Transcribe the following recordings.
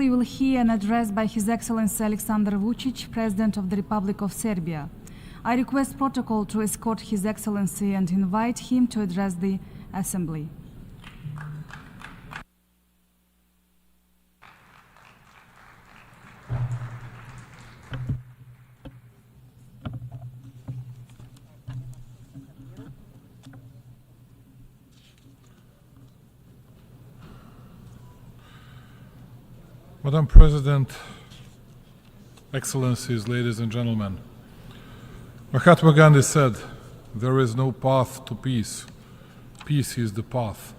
shortly you will hear an address by His Excellency Aleksandar Vučić, President of the Republic of Serbia. I request protocol to escort His Excellency and invite him to address the Assembly. Madam President, Excellencies, ladies and gentlemen, Mahatma Gandhi said, "There is no path to peace. Peace is the path."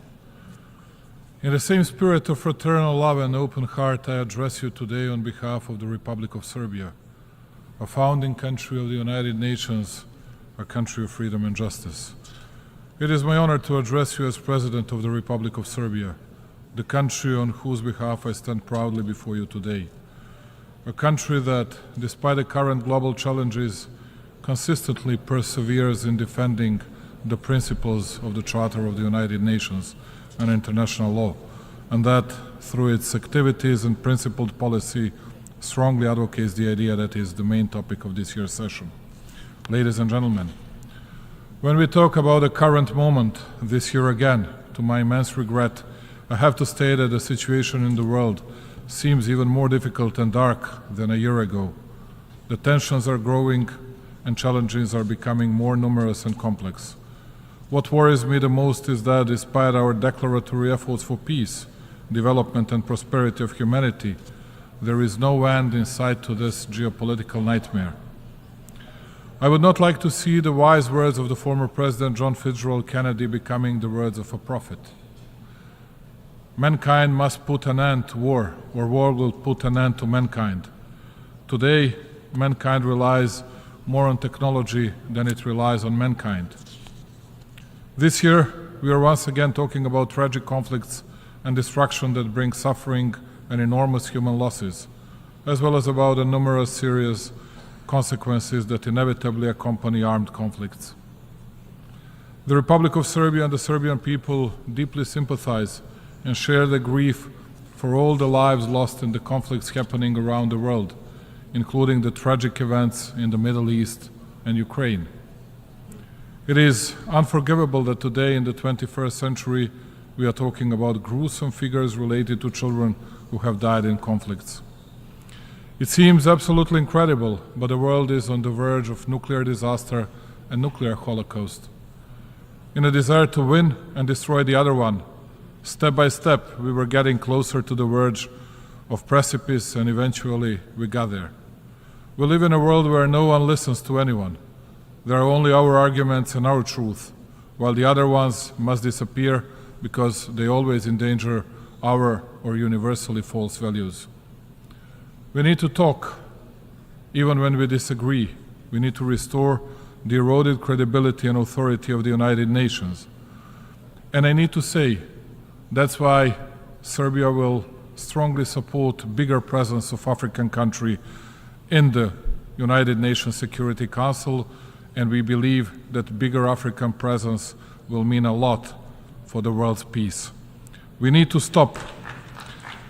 In the same spirit of fraternal love and open heart, I address you today on behalf of the Republic of Serbia, a founding country of the United Nations, a country of freedom and justice. It is my honor to address you as President of the Republic of Serbia, the country on whose behalf I stand proudly before you today. A country that, despite the current global challenges, consistently perseveres in defending the principles of the Charter of the United Nations and international law, and that, through its activities and principled policy, strongly advocates the idea that is the main topic of this year's session. Ladies and gentlemen, when we talk about the current moment this year again, to my immense regret, I have to state that the situation in the world seems even more difficult and dark than a year ago. The tensions are growing and challenges are becoming more numerous and complex. What worries me the most is that despite our declaratory efforts for peace, development and prosperity of humanity, there is no end in sight to this geopolitical nightmare. I would not like to see the wise words of the former President John Fitzgerald Kennedy becoming the words of a prophet. Mankind must put an end to war, or war will put an end to mankind. Today, mankind relies more on technology than it relies on mankind. This year, we are once again talking about tragic conflicts and destruction that bring suffering and enormous human losses, as well as about the numerous serious consequences that inevitably accompany armed conflicts. The Republic of Serbia and the Serbian people deeply sympathize and share the grief for all the lives lost in the conflicts happening around the world, including the tragic events in the Middle East and Ukraine. It is unforgivable that today, in the 21st century, we are talking about gruesome figures related to children who have died in conflicts. It seems absolutely incredible, but the world is on the verge of nuclear disaster and nuclear holocaust. In a desire to win and destroy the other one, step by step, we were getting closer to the verge of precipice, and eventually we got there. We live in a world where no one listens to anyone. There are only our arguments and our truth, while the other ones must disappear because they always endanger our or universally false values. We need to talk, even when we disagree. We need to restore the eroded credibility and authority of the United Nations. And I need to say, that's why Serbia will strongly support bigger presence of African country in the United Nations Security Council, and we believe that bigger African presence will mean a lot for the world's peace. We need to stop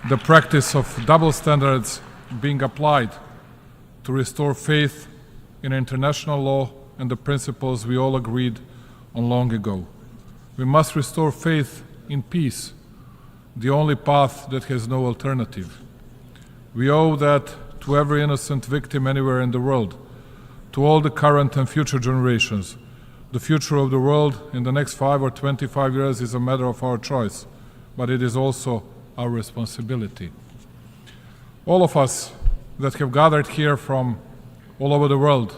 the practice of double standards being applied to restore faith in international law and the principles we all agreed on long ago. We must restore faith in peace, the only path that has no alternative. We owe that to every innocent victim anywhere in the world, to all the current and future generations. The future of the world in the next 5 or 25 years is a matter of our choice, but it is also our responsibility. All of us that have gathered here from all over the world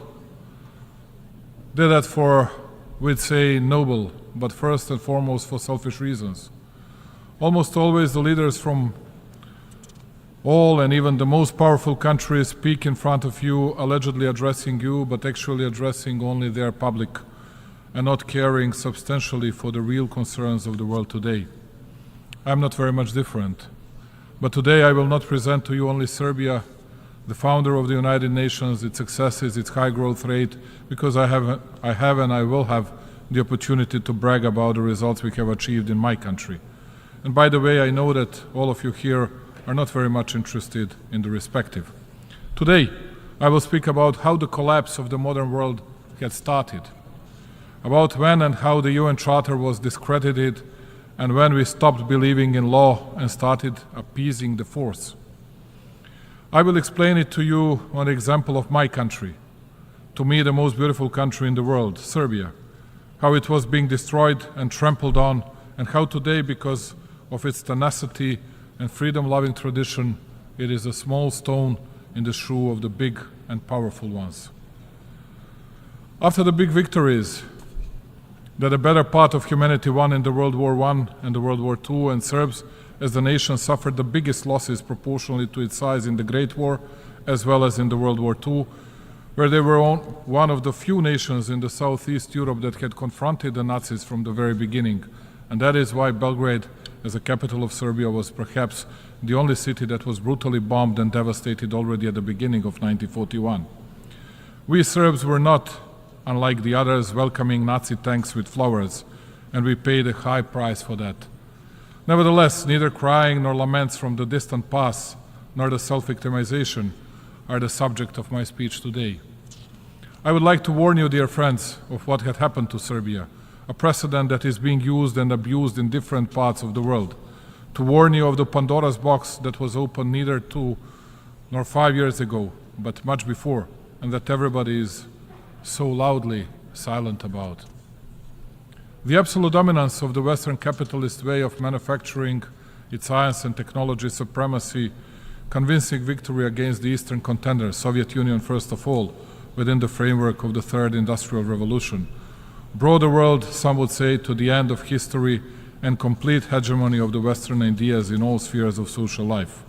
did that for, we'd say, noble, but first and foremost for selfish reasons. Almost always the leaders from all and even the most powerful countries speak in front of you, allegedly addressing you, but actually addressing only their public and not caring substantially for the real concerns of the world today. I'm not very much different. But today I will not present to you only Serbia, the founder of the United Nations, its successes, its high growth rate, because I have and I will have the opportunity to brag about the results we have achieved in my country. And by the way, I know that all of you here are not very much interested in the respective. Today, I will speak about how the collapse of the modern world had started, about when and how the UN Charter was discredited, and when we stopped believing in law and started appeasing the force. I will explain it to you on the example of my country, to me the most beautiful country in the world, Serbia, how it was being destroyed and trampled on, and how today, because of its tenacity and freedom-loving tradition, it is a small stone in the shoe of the big and powerful ones. After the big victories that a better part of humanity won in the World War I and the World War II, and Serbs as the nation suffered the biggest losses proportionally to its size in the Great War as well as in the World War II, where they were one of the few nations in the Southeast Europe that had confronted the Nazis from the very beginning. And that is why Belgrade, as the capital of Serbia, was perhaps the only city that was brutally bombed and devastated already at the beginning of 1941. We Serbs were not, unlike the others, welcoming Nazi tanks with flowers, and we paid a high price for that. Nevertheless, neither crying nor laments from the distant past, nor the self-victimization are the subject of my speech today. I would like to warn you, dear friends, of what had happened to Serbia, a precedent that is being used and abused in different parts of the world. To warn you of the Pandora's box that was opened neither 2 nor 5 years ago, but much before, and that everybody is so loudly silent about. The absolute dominance of the Western capitalist way of manufacturing, its science and technology supremacy, convincing victory against the Eastern contenders, Soviet Union first of all, within the framework of the Third Industrial Revolution, brought the world, some would say, to the end of history and complete hegemony of the Western ideas in all spheres of social life.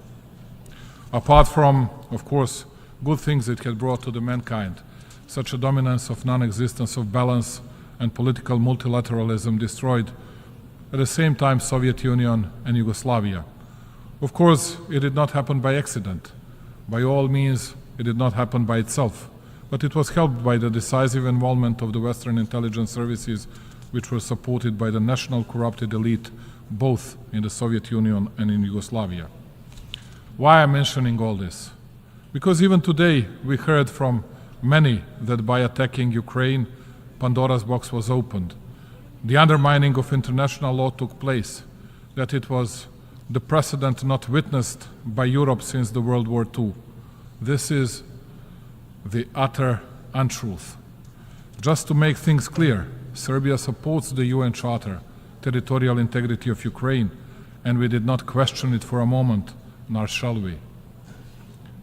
Apart from, of course, good things it had brought to the mankind, such a dominance of non-existence of balance and political multilateralism destroyed at the same time Soviet Union and Yugoslavia. Of course, it did not happen by accident. By all means, it did not happen by itself, but it was helped by the decisive involvement of the Western intelligence services, which were supported by the national corrupted elite, both in the Soviet Union and in Yugoslavia. Why am I mentioning all this? Because even today we heard from many that by attacking Ukraine, Pandora's box was opened. The undermining of international law took place, that it was the precedent not witnessed by Europe since the World War II. This is the utter untruth. Just to make things clear, Serbia supports the UN Charter, territorial integrity of Ukraine, and we did not question it for a moment, nor shall we.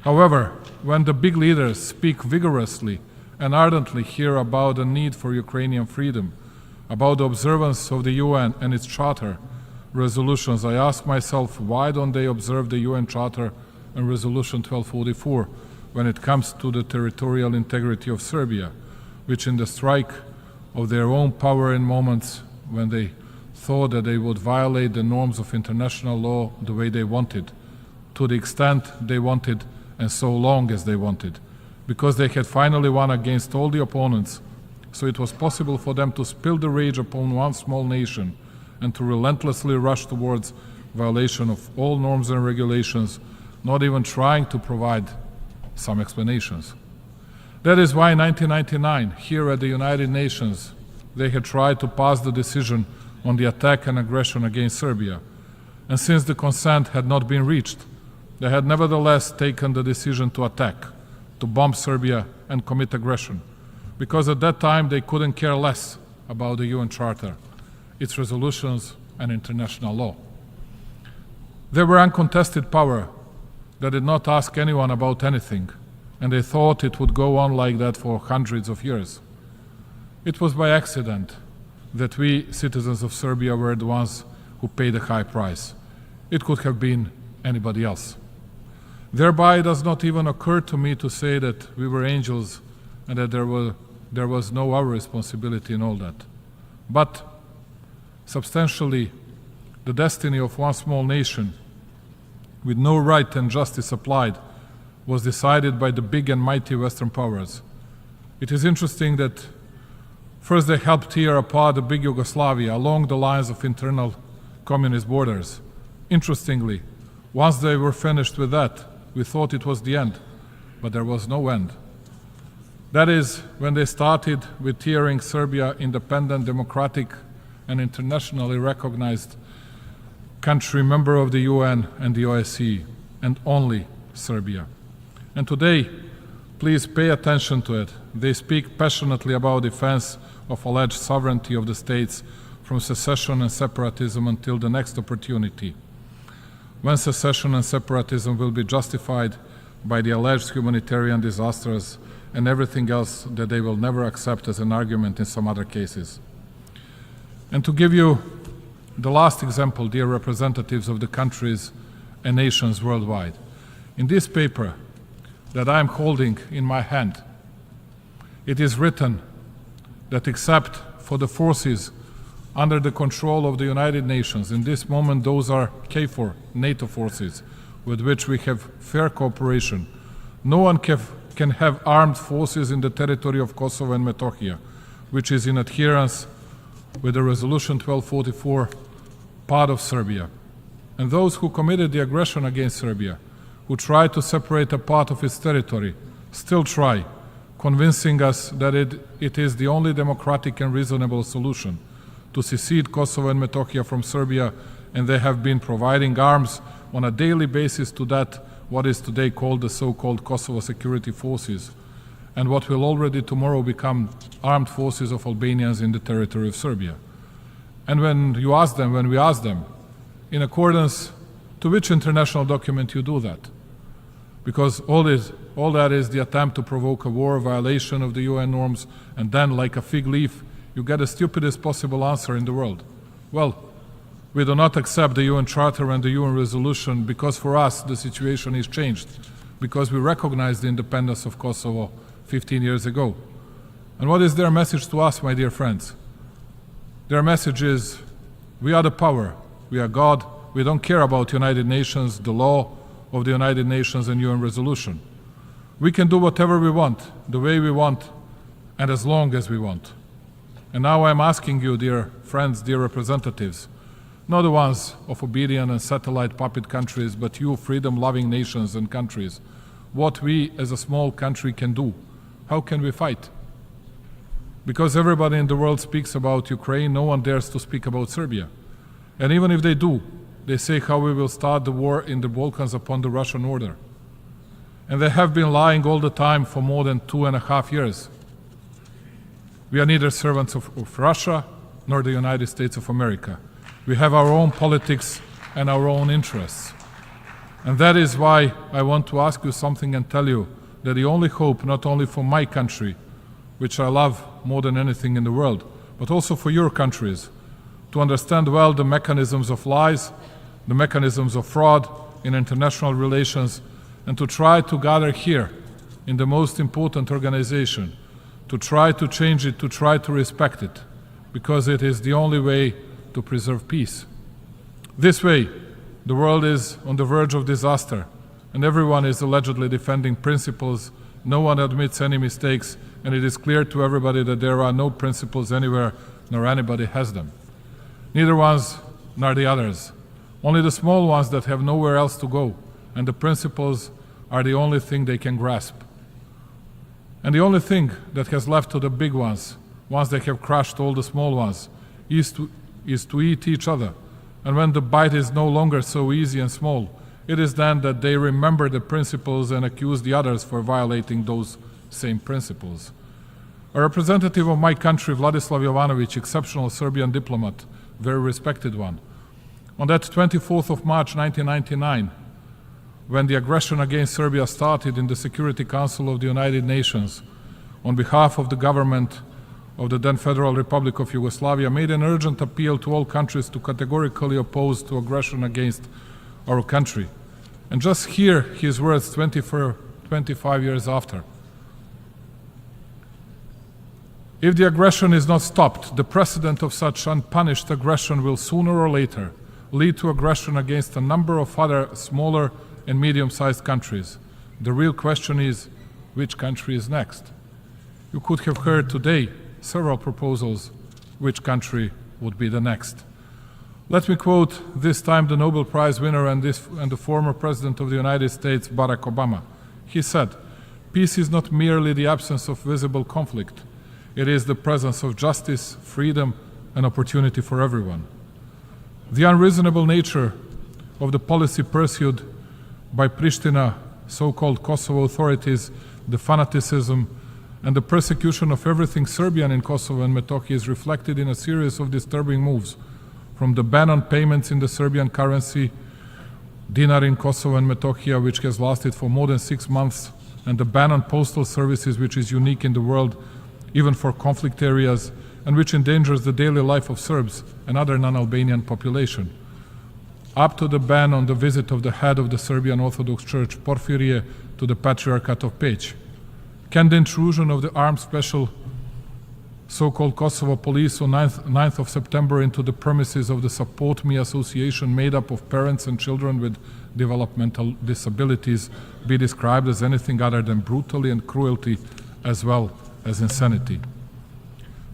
However, when the big leaders speak vigorously and ardently here about the need for Ukrainian freedom, about the observance of the UN and its Charter resolutions, I ask myself, why don't they observe the UN Charter and Resolution 1244 when it comes to the territorial integrity of Serbia, which in the strike of their own power in moments when they thought that they would violate the norms of international law the way they wanted, to the extent they wanted and so long as they wanted, because they had finally won against all the opponents, so it was possible for them to spill the rage upon one small nation and to relentlessly rush towards violation of all norms and regulations, not even trying to provide some explanations. That is why in 1999, here at the United Nations, they had tried to pass the decision on the attack and aggression against Serbia. And since the consent had not been reached, they had nevertheless taken the decision to attack, to bomb Serbia and commit aggression, because at that time they couldn't care less about the UN Charter, its resolutions and international law. They were uncontested power that did not ask anyone about anything, and they thought it would go on like that for hundreds of years. It was by accident that we, citizens of Serbia, were the ones who paid a high price. It could have been anybody else. Thereby it does not even occur to me to say that we were angels and that there was no our responsibility in all that. But substantially, the destiny of one small nation with no right and justice applied was decided by the big and mighty Western powers. It is interesting that first they helped tear apart the big Yugoslavia along the lines of internal communist borders. Interestingly, Once they were finished with that, we thought it was the end, but there was no end. That is when they started with tearing Serbia independent, democratic, and internationally recognized country, member of the UN and the OSCE, and only Serbia. And today, please pay attention to it. They speak passionately about defense of alleged sovereignty of the states from secession and separatism until the next opportunity, when secession and separatism will be justified by the alleged humanitarian disasters and everything else that they will never accept as an argument in some other cases. And to give you the last example, dear representatives of the countries and nations worldwide, in this paper that I am holding in my hand, it is written that except for the forces under the control of the United Nations, in this moment those are KFOR, NATO forces, with which we have fair cooperation, no one can have armed forces in the territory of Kosovo and Metohija, which is in adherence with the Resolution 1244, part of Serbia. And those who committed the aggression against Serbia, who tried to separate a part of its territory, still try, convincing us that it is the only democratic and reasonable solution to secede Kosovo and Metohija from Serbia, and they have been providing arms on a daily basis to that what is today called the so-called Kosovo security forces, and what will already tomorrow become armed forces of Albanians in the territory of Serbia. And when we ask them, in accordance to which international document you do that? Because all that is the attempt to provoke a war, violation of the UN norms, and then, like a fig leaf, you get the stupidest possible answer in the world. Well, we do not accept the UN Charter and the UN resolution because for us the situation is changed, because we recognize the independence of Kosovo 15 years ago. And what is their message to us, my dear friends? Their message is, we are the power, we are God, we don't care about United Nations, the law of the United Nations and UN resolution. We can do whatever we want, the way we want, and as long as we want. And now I'm asking you, dear friends, dear representatives, not the ones of obedient and satellite puppet countries, but you freedom-loving nations and countries, what we as a small country can do. How can we fight? Because everybody in the world speaks about Ukraine, no one dares to speak about Serbia. And even if they do, they say how we will start the war in the Balkans upon the Russian order. And they have been lying all the time for more than 2.5 years. We are neither servants of Russia nor the United States of America. We have our own politics and our own interests. And that is why I want to ask you something and tell you that the only hope, not only for my country, which I love more than anything in the world, but also for your countries, to understand well the mechanisms of lies, the mechanisms of fraud in international relations, and to try to gather here in the most important organization, to try to change it, to try to respect it, because it is the only way to preserve peace. This way, the world is on the verge of disaster, and everyone is allegedly defending principles. No one admits any mistakes, and it is clear to everybody that there are no principles anywhere, nor anybody has them. Neither ones nor the others. Only the small ones that have nowhere else to go, and the principles are the only thing they can grasp. And the only thing that has left to the big ones, once they have crushed all the small ones, is to eat each other. And when the bite is no longer so easy and small, it is then that they remember the principles and accuse the others for violating those same principles. A representative of my country, Vladislav Jovanovic, exceptional Serbian diplomat, very respected one, on that 24th of March 1999, when the aggression against Serbia started in the Security Council of the United Nations, on behalf of the government of the then Federal Republic of Yugoslavia, made an urgent appeal to all countries to categorically oppose to aggression against our country. And just hear his words 25 years after. If the aggression is not stopped, the precedent of such unpunished aggression will sooner or later lead to aggression against a number of other smaller and medium-sized countries. The real question is, which country is next? You could have heard today several proposals which country would be the next. Let me quote this time the Nobel Prize winner and the former President of the United States, Barack Obama. He said, "Peace is not merely the absence of visible conflict. It is the presence of justice, freedom, and opportunity for everyone." The unreasonable nature of the policy pursued by Pristina, so-called Kosovo authorities, the fanaticism, and the persecution of everything Serbian in Kosovo and Metohija is reflected in a series of disturbing moves, from the ban on payments in the Serbian currency, dinar in Kosovo and Metohija, which has lasted for more than 6 months, and the ban on postal services, which is unique in the world, even for conflict areas, and which endangers the daily life of Serbs and other non-Albanian population, up to the ban on the visit of the head of the Serbian Orthodox Church, Porfirije, to the Patriarchate of Peć. Can the intrusion of the armed special so-called Kosovo police on 9th of September into the premises of the Support Me Association, made up of parents and children with developmental disabilities, be described as anything other than brutality and cruelty, as well as insanity?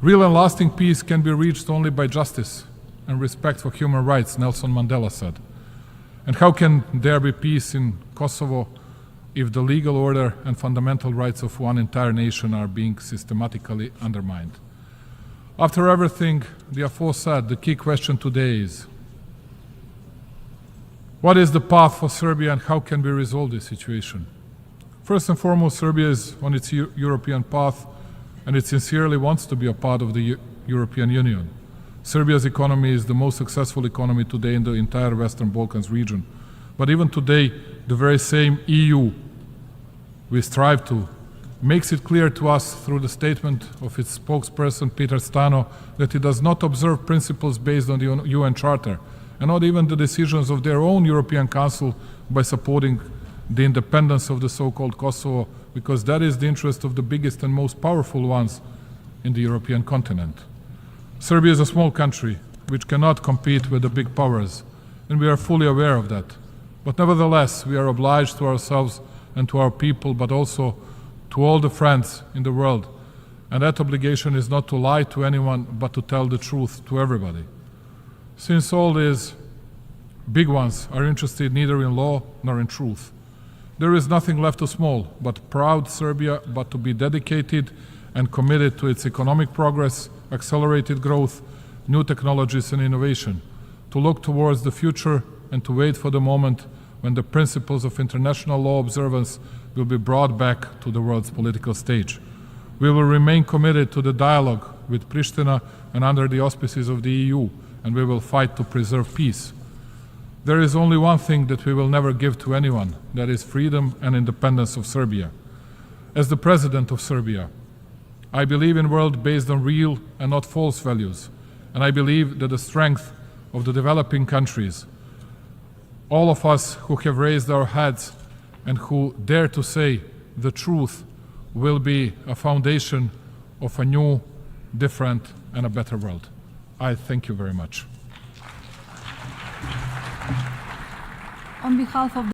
Real and lasting peace can be reached only by justice and respect for human rights, Nelson Mandela said. And how can there be peace in Kosovo if the legal order and fundamental rights of one entire nation are being systematically undermined? After everything the aforesaid, the key question today is, what is the path for Serbia and how can we resolve this situation? First and foremost, Serbia is on its European path and it sincerely wants to be a part of the European Union. Serbia's economy is the most successful economy today in the entire Western Balkans region. But even today, the very same EU we strive to makes it clear to us through the statement of its spokesperson, Peter Stano, that it does not observe principles based on the UN Charter, and not even the decisions of their own European Council by supporting the independence of the so-called Kosovo, because that is the interest of the biggest and most powerful ones in the European continent. Serbia is a small country which cannot compete with the big powers, and we are fully aware of that. But nevertheless, we are obliged to ourselves and to our people, but also to all the friends in the world. And that obligation is not to lie to anyone, but to tell the truth to everybody. Since all these big ones are interested neither in law nor in truth, there is nothing left to small but proud Serbia, but to be dedicated and committed to its economic progress, accelerated growth, new technologies and innovation, to look towards the future and to wait for the moment when the principles of international law observance will be brought back to the world's political stage. We will remain committed to the dialogue with Pristina and under the auspices of the EU, and we will fight to preserve peace. There is only one thing that we will never give to anyone, that is freedom and independence of Serbia. As the President of Serbia, I believe in a world based on real and not false values, and I believe that the strength of the developing countries, all of us who have raised our heads and who dare to say the truth, will be a foundation of a new, different, and a better world. I thank you very much. On behalf of